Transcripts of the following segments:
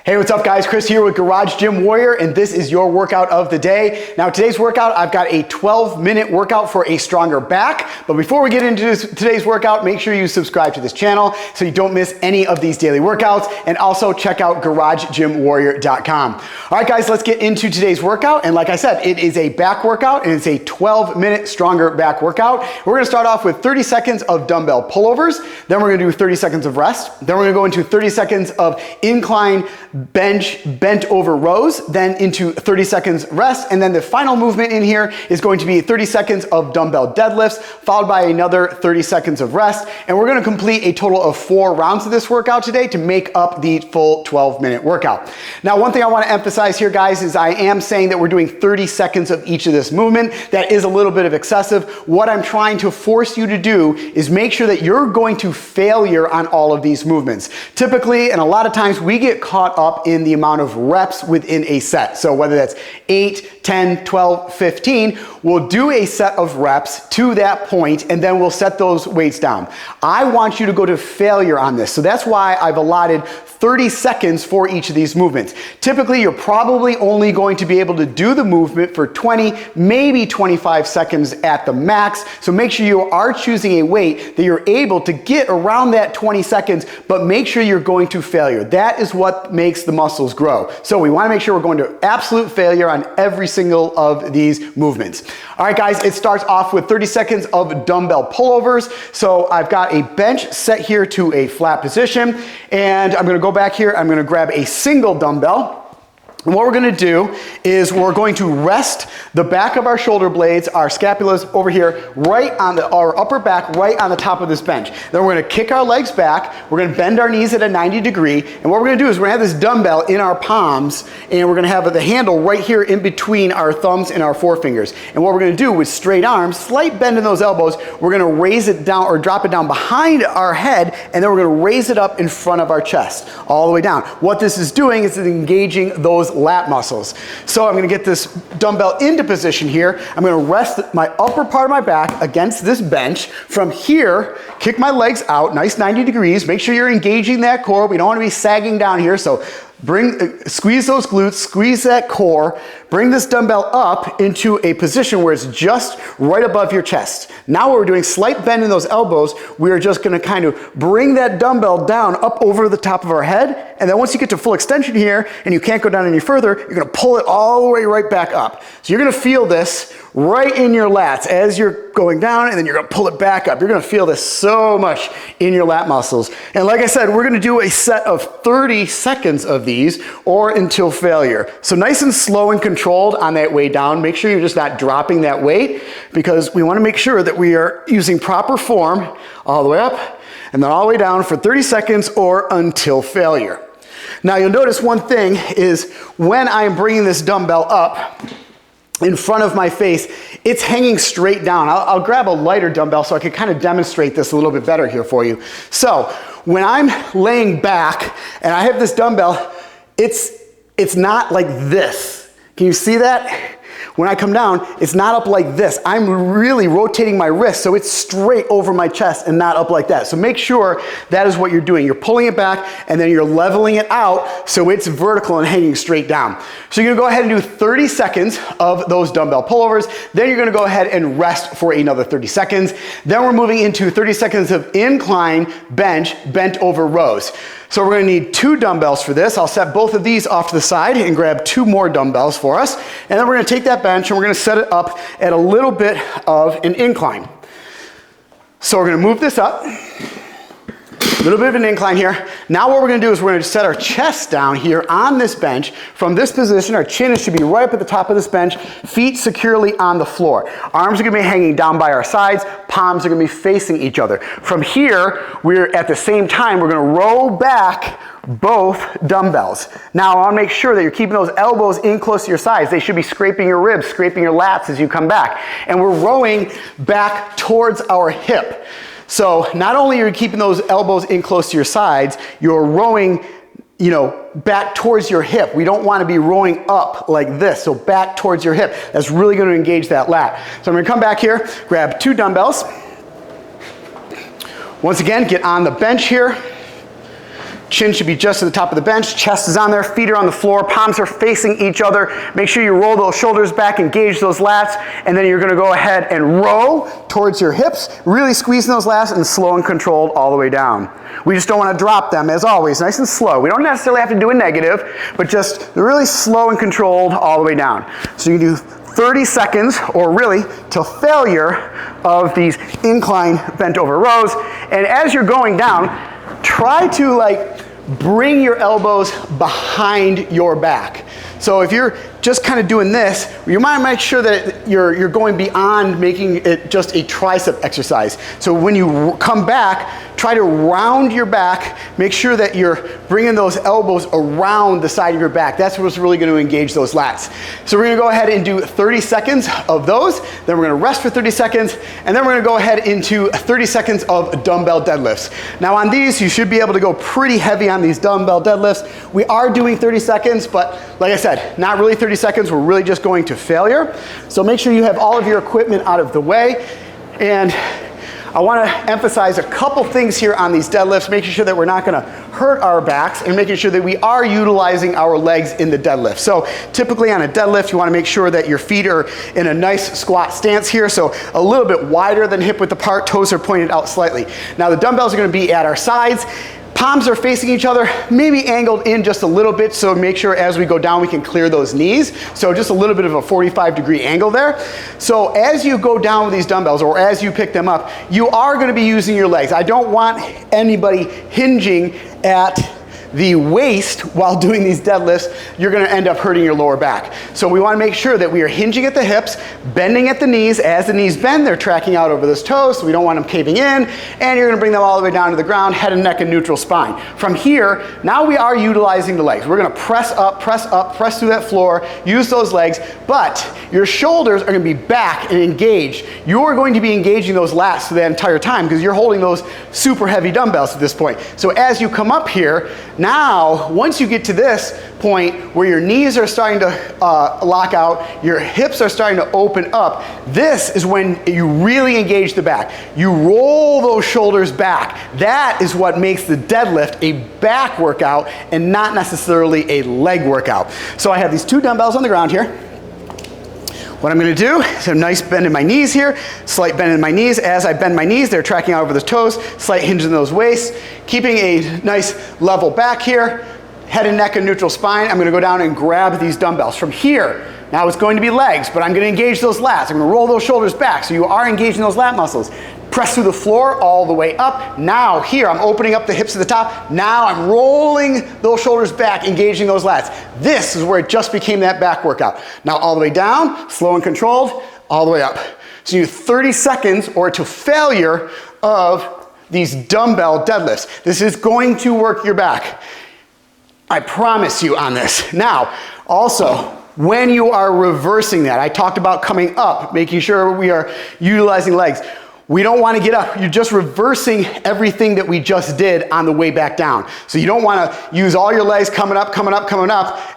Hey, what's up guys? Chris here with Garage Gym Warrior, and this is your workout of the day. Now today's workout, I've got a 12-minute workout for a stronger back. But before we get into today's workout, make sure you subscribe to this channel so you don't miss any of these daily workouts, and also check out GarageGymWarrior.com. All right guys, let's get into today's workout. And like I said, it is a back workout, and it's a 12-minute stronger back workout. We're gonna start off with 30 seconds of dumbbell pullovers, then we're gonna do 30 seconds of rest, then we're gonna go into 30 seconds of incline bench bent over rows, then into 30 seconds rest, and then the final movement in here is going to be 30 seconds of dumbbell deadlifts, followed by another 30 seconds of rest, and we're gonna complete a total of 4 rounds of this workout today to make up the full 12-minute workout. Now, one thing I wanna emphasize here, guys, is I am saying that we're doing 30 seconds of each of this movement. That is a little bit of excessive. What I'm trying to force you to do is make sure that you're going to failure on all of these movements. Typically, and a lot of times, we get caught up in the amount of reps within a set. So whether that's 8, 10, 12, 15, we'll do a set of reps to that point, and then we'll set those weights down. I want you to go to failure on this. So that's why I've allotted 30 seconds for each of these movements. Typically, you're probably only going to be able to do the movement for 20, maybe 25 seconds at the max. So make sure you are choosing a weight that you're able to get around that 20 seconds, but make sure you're going to failure. That is what makes the muscles grow. So we want to make sure we're going to absolute failure on every single of these movements. All right, guys, it starts off with 30 seconds of dumbbell pullovers. So I've got a bench set here to a flat position, and I'm going to go back here. I'm going to grab a single dumbbell. And what we're going to do is we're going to rest the back of our shoulder blades, our scapulas over here, right on our upper back, right on the top of this bench. Then we're going to kick our legs back. We're going to bend our knees at a 90 degree. And what we're going to do is we're going to have this dumbbell in our palms, and we're going to have the handle right here in between our thumbs and our forefingers. And what we're going to do with straight arms, slight bend in those elbows, we're going to raise it down or drop it down behind our head, and then we're going to raise it up in front of our chest, all the way down. What this is doing is engaging those lat muscles. So I'm going to get this dumbbell into position here. I'm going to rest my upper part of my back against this bench. From here, kick my legs out, nice 90 degrees. Make sure you're engaging that core. We don't want to be sagging down here. So squeeze those glutes, squeeze that core, bring this dumbbell up into a position where it's just right above your chest. Now we're doing slight bend in those elbows. We're just gonna kind of bring that dumbbell down up over the top of our head. And then once you get to full extension here and you can't go down any further, you're gonna pull it all the way right back up. So you're gonna feel this right in your lats as you're going down, and then you're gonna pull it back up. You're gonna feel this so much in your lat muscles. And like I said, we're gonna do a set of 30 seconds of these, or until failure. So nice and slow and controlled on that way down. Make sure you're just not dropping that weight, because we wanna make sure that we are using proper form all the way up and then all the way down for 30 seconds or until failure. Now you'll notice one thing is when I'm bringing this dumbbell up in front of my face, it's hanging straight down. I'll grab a lighter dumbbell so I can kind of demonstrate this a little bit better here for you. So when I'm laying back and I have this dumbbell, it's not like this. Can you see that? When I come down, it's not up like this. I'm really rotating my wrist so it's straight over my chest and not up like that. So make sure that is what you're doing. You're pulling it back and then you're leveling it out so it's vertical and hanging straight down. So you're gonna go ahead and do 30 seconds of those dumbbell pullovers. Then you're gonna go ahead and rest for another 30 seconds. Then we're moving into 30 seconds of incline bench bent over rows. So we're gonna need 2 dumbbells for this. I'll set both of these off to the side and grab 2 more dumbbells for us. And then we're gonna take that bench and we're gonna set it up at a little bit of an incline. So we're gonna move this up. A little bit of an incline here. Now what we're gonna do is we're gonna set our chest down here on this bench. From this position, our chin should be right up at the top of this bench, feet securely on the floor. Arms are gonna be hanging down by our sides, palms are gonna be facing each other. From here, we're at the same time, we're gonna roll back both dumbbells. Now I wanna make sure that you're keeping those elbows in close to your sides. They should be scraping your ribs, scraping your lats as you come back. And we're rowing back towards our hip. So not only are you keeping those elbows in close to your sides, you're rowing, back towards your hip. We don't want to be rowing up like this, so back towards your hip. That's really going to engage that lat. So I'm going to come back here, grab 2 dumbbells. Once again, get on the bench here. Chin should be just to the top of the bench, chest is on there, feet are on the floor, palms are facing each other. Make sure you roll those shoulders back, engage those lats, and then you're gonna go ahead and row towards your hips, really squeezing those lats and slow and controlled all the way down. We just don't wanna drop them, as always, nice and slow. We don't necessarily have to do a negative, but just really slow and controlled all the way down. So you can do 30 seconds, or really till failure, of these incline bent over rows. And as you're going down, try to like bring your elbows behind your back. So if you're just kind of doing this, you might make sure that you're going beyond making it just a tricep exercise. So when you come back, try to round your back, make sure that you're bringing those elbows around the side of your back. That's what's really going to engage those lats. So we're going to go ahead and do 30 seconds of those, then we're going to rest for 30 seconds, and then we're going to go ahead into 30 seconds of dumbbell deadlifts. Now on these, you should be able to go pretty heavy on these dumbbell deadlifts. We are doing 30 seconds, but like I said, not really 30 seconds, we're really just going to failure. So make sure you have all of your equipment out of the way. And I want to emphasize a couple things here on these deadlifts, making sure that we're not going to hurt our backs and making sure that we are utilizing our legs in the deadlift. So typically on a deadlift, you want to make sure that your feet are in a nice squat stance here, so a little bit wider than hip width apart, toes are pointed out slightly. Now the dumbbells are going to be at our sides. Palms are facing each other, maybe angled in just a little bit, so make sure as we go down we can clear those knees. So just a little bit of a 45-degree angle there. So as you go down with these dumbbells, or as you pick them up, you are going to be using your legs. I don't want anybody hinging at the waist while doing these deadlifts. You're going to end up hurting your lower back. So we want to make sure that we are hinging at the hips, bending at the knees. As the knees bend, they're tracking out over those toes, so we don't want them caving in, and you're going to bring them all the way down to the ground, head and neck and neutral spine. From here, now we are utilizing the legs. We're going to press up, press through that floor, use those legs, but your shoulders are going to be back and engaged. You're going to be engaging those lats for the entire time because you're holding those super heavy dumbbells at this point. So as you come up here, now, once you get to this point where your knees are starting to lock out, your hips are starting to open up, this is when you really engage the back. You roll those shoulders back. That is what makes the deadlift a back workout and not necessarily a leg workout. So I have these two dumbbells on the ground here. What I'm going to do is a nice bend in my knees here, slight bend in my knees. As I bend my knees, they're tracking out over the toes, slight hinge in those waists, keeping a nice level back here, head and neck and neutral spine. I'm going to go down and grab these dumbbells. From here, now it's going to be legs, but I'm going to engage those lats. I'm going to roll those shoulders back, so you are engaging those lat muscles. Press through the floor all the way up. Now here, I'm opening up the hips to the top. Now I'm rolling those shoulders back, engaging those lats. This is where it just became that back workout. Now all the way down, slow and controlled, all the way up. So you do 30 seconds or to failure of these dumbbell deadlifts. This is going to work your back. I promise you on this. Now, also, when you are reversing that, I talked about coming up, making sure we are utilizing legs. We don't want to get up. You're just reversing everything that we just did on the way back down. So you don't want to use all your legs coming up,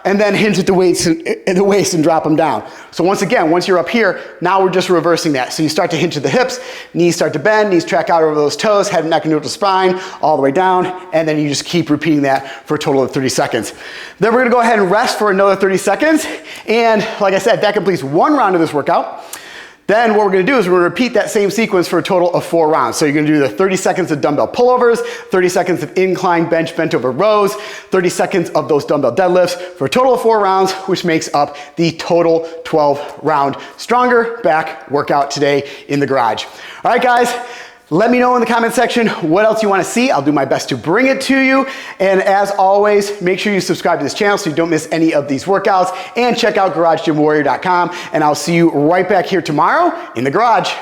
and then hinge at the waist and drop them down. So once again, once you're up here, now we're just reversing that. So you start to hinge at the hips, knees start to bend, knees track out over those toes, head, neck, and neutral spine, all the way down, and then you just keep repeating that for a total of 30 seconds. Then we're going to go ahead and rest for another 30 seconds. And like I said, that completes one round of this workout. Then what we're going to do is we're going to repeat that same sequence for a total of 4 rounds. So you're going to do the 30 seconds of dumbbell pullovers, 30 seconds of incline bench bent over rows, 30 seconds of those dumbbell deadlifts for a total of 4 rounds, which makes up the total 12-round stronger back workout today in the garage. All right, guys. Let me know in the comment section what else you want to see. I'll do my best to bring it to you. And as always, make sure you subscribe to this channel so you don't miss any of these workouts. And check out GarageGymWarrior.com. And I'll see you right back here tomorrow in the garage.